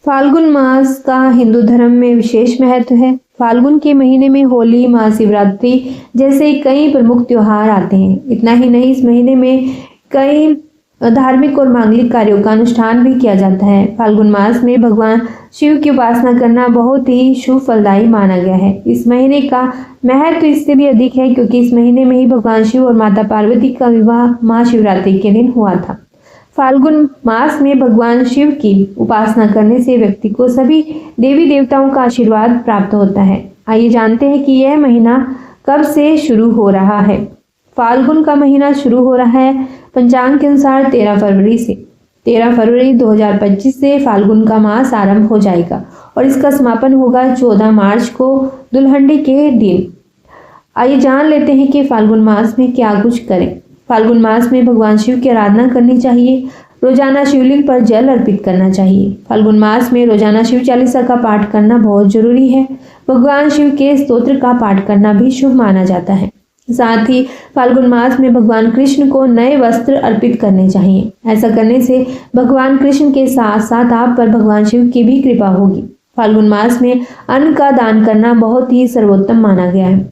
फाल्गुन मास का हिंदू धर्म में विशेष महत्व है। फाल्गुन के महीने में होली, महाशिवरात्रि जैसे कई प्रमुख त्योहार आते हैं। इतना ही नहीं, इस महीने में कई धार्मिक और मांगलिक कार्यों का अनुष्ठान भी किया जाता है। फाल्गुन मास में भगवान शिव की उपासना करना बहुत ही शुभ फलदायी माना गया है। इस महीने का महत्व इससे भी अधिक है क्योंकि इस महीने में ही भगवान शिव और माता पार्वती का विवाह महाशिवरात्रि के दिन हुआ था। फाल्गुन मास में भगवान शिव की उपासना करने से व्यक्ति को सभी देवी देवताओं का आशीर्वाद प्राप्त होता है। आइए जानते हैं कि यह महीना कब से शुरू हो रहा है। फाल्गुन का महीना शुरू हो रहा है पंचांग के अनुसार 13 फरवरी से। 13 फरवरी 2025 से फाल्गुन का मास आरंभ हो जाएगा और इसका समापन होगा 14 मार्च को दुल्हंडी के दिन। आइए जान लेते हैं कि फाल्गुन मास में क्या कुछ करें। फाल्गुन मास में भगवान शिव की आराधना करनी चाहिए। रोजाना शिवलिंग पर जल अर्पित करना चाहिए। फाल्गुन मास में रोजाना शिव चालीसा का पाठ करना बहुत जरूरी है। भगवान शिव के स्तोत्र का पाठ करना भी शुभ माना जाता है। साथ ही फाल्गुन मास में भगवान कृष्ण को नए वस्त्र अर्पित करने चाहिए। ऐसा करने से भगवान कृष्ण के साथ साथ आप पर भगवान शिव की भी कृपा होगी। फाल्गुन मास में अन्न का दान करना बहुत ही सर्वोत्तम माना गया है।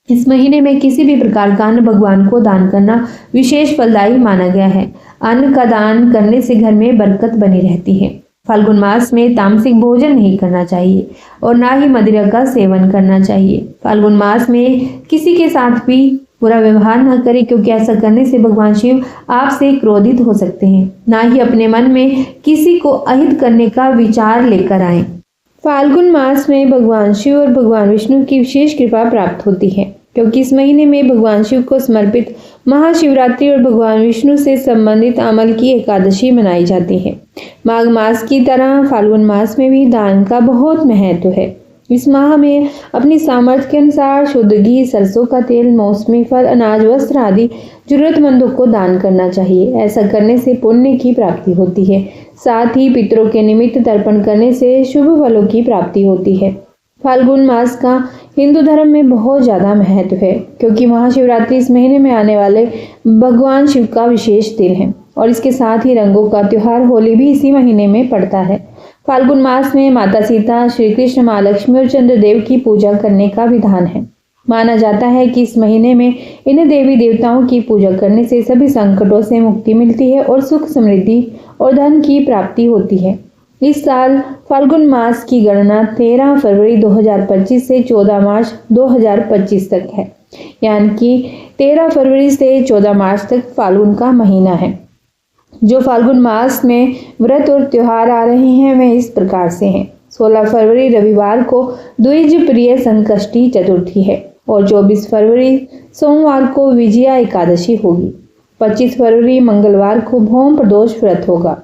इस महीने में किसी भी प्रकार का अन्न भगवान को दान करना विशेष फलदायी माना गया है। अन्न का दान करने से घर में बरकत बनी रहती है। फाल्गुन मास में तामसिक भोजन नहीं करना चाहिए और ना ही मदिरा का सेवन करना चाहिए। फाल्गुन मास में किसी के साथ भी बुरा व्यवहार न करें क्योंकि ऐसा करने से भगवान शिव आपसे क्रोधित हो सकते हैं। ना ही अपने मन में किसी को अहित करने का विचार लेकर आए। फाल्गुन मास में भगवान शिव और भगवान विष्णु की विशेष कृपा प्राप्त होती है क्योंकि इस महीने में भगवान शिव को समर्पित महाशिवरात्रि और भगवान विष्णु से संबंधित अमल की एकादशी मनाई जाती है। माघ मास की तरह फाल्गुन मास में भी दान का बहुत महत्व है। इस माह में अपनी सामर्थ्य के अनुसार शुद्ध घी, सरसों का तेल, मौसमी फल, अनाज, वस्त्र आदि जरूरतमंदों को दान करना चाहिए। ऐसा करने से पुण्य की प्राप्ति होती है। साथ ही पितरों के निमित्त तर्पण करने से शुभ फलों की प्राप्ति होती है। फाल्गुन मास का हिंदू धर्म में बहुत ज़्यादा महत्व है क्योंकि महाशिवरात्रि इस महीने में आने वाले भगवान शिव का विशेष दिन है और इसके साथ ही रंगों का त्योहार होली भी इसी महीने में पड़ता है। फाल्गुन मास में माता सीता, श्री कृष्ण, माँ लक्ष्मी और चंद्रदेव की पूजा करने का विधान है। माना जाता है कि इस महीने में इन देवी देवताओं की पूजा करने से सभी संकटों से मुक्ति मिलती है और सुख, समृद्धि और धन की प्राप्ति होती है। इस साल फाल्गुन मास की गणना 13 फरवरी 2025 से 14 मार्च 2025 तक है, यानी कि 13 फरवरी से 14 मार्च तक फाल्गुन का महीना है। जो फाल्गुन मास में व्रत और त्योहार आ रहे हैं वे इस प्रकार से हैं। 16 फरवरी रविवार को द्विज प्रिय संकष्टी चतुर्थी है और 24 फरवरी सोमवार को विजया एकादशी होगी। 25 फरवरी मंगलवार को भौम प्रदोष व्रत होगा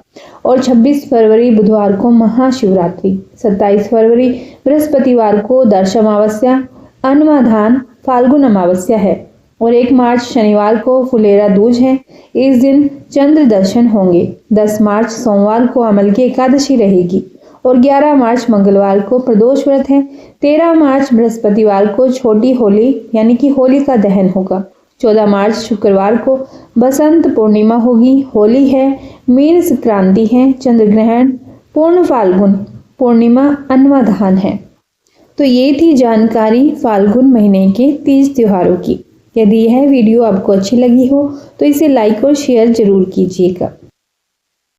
और 26 फरवरी बुधवार को महाशिवरात्रि। 27 फरवरी बृहस्पतिवार को दर्श अमावस्या, अन्नधान फाल्गुन अमावस्या है और 1 मार्च शनिवार को फुलेरा दूज है। इस दिन चंद्र दर्शन होंगे। 10 मार्च सोमवार को अमल की एकादशी रहेगी और 11 मार्च मंगलवार को प्रदोष व्रत है। 13 मार्च बृहस्पतिवार को छोटी होली यानी कि होली का दहन होगा। 14 मार्च शुक्रवार को बसंत पूर्णिमा होगी। होली है, मीन संक्रांति है, चंद्र ग्रहण, पूर्ण फाल्गुन पूर्णिमा, अन्नधान है। तो ये थी जानकारी फाल्गुन महीने के तीज त्योहारों की। यदि यह वीडियो आपको अच्छी लगी हो तो इसे लाइक और शेयर जरूर कीजिएगा।